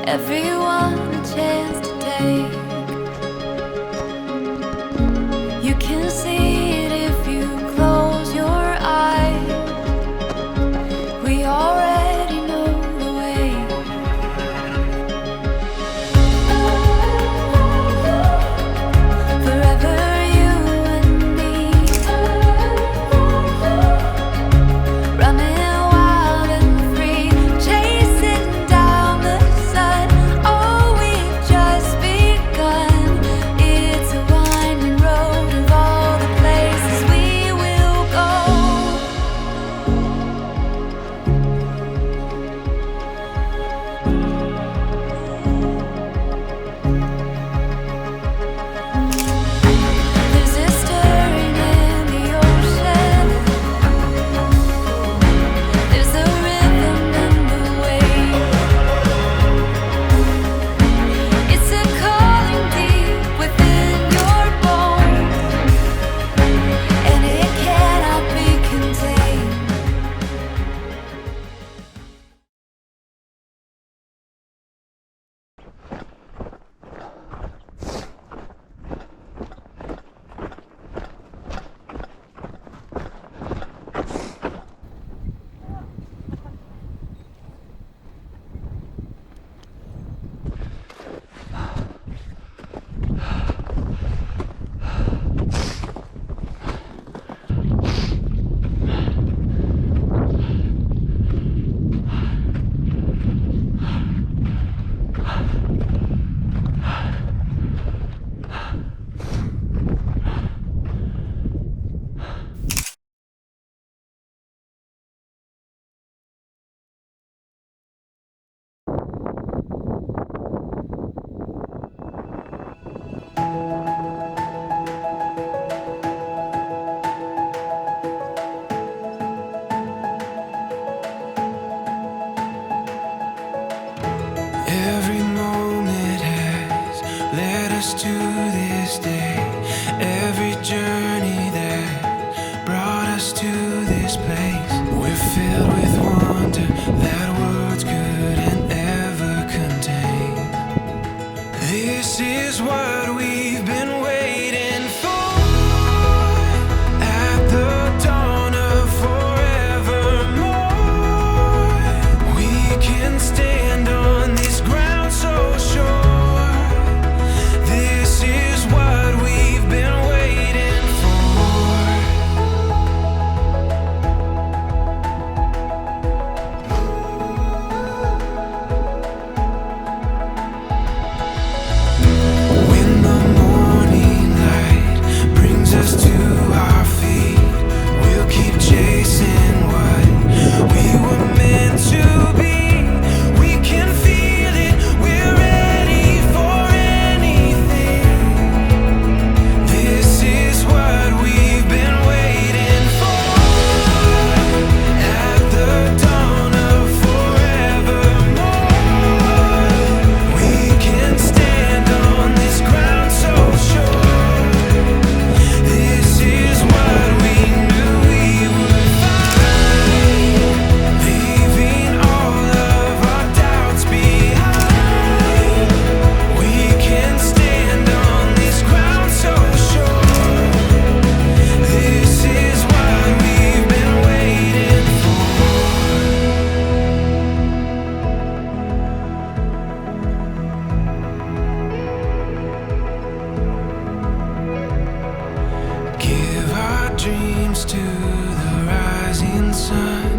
everyone a chance to take. You can see it if you close your eyes. We already know the way. Forever you and me, running wild and free, chasing down the sun. Oh, we've just begun. It's a winding road of all the places we will go. There's a stirring in the ocean. There's a rhythm in the waves. It's a calling deep within your bones, and it cannot be contained. Every moment has led us to this day. Every journey that brought us to this place. We're filled with wonder that words couldn't ever contain. This is what we've been waiting for. At the dawn of forevermore, we can stand on this ground so sure. This is what we've been waiting for. When the morning light brings us to our feet, we'll keep chasing what we were meant to be. We can feel it, we're ready for anything. This is what we've been waiting for. At the dawn of forevermore, we can stand on this ground so sure. This is what we knew we would find, leaving all of our doubts behind. We can stand on this ground so sure. This is what we've been waiting for. Give our dreams to the rising sun.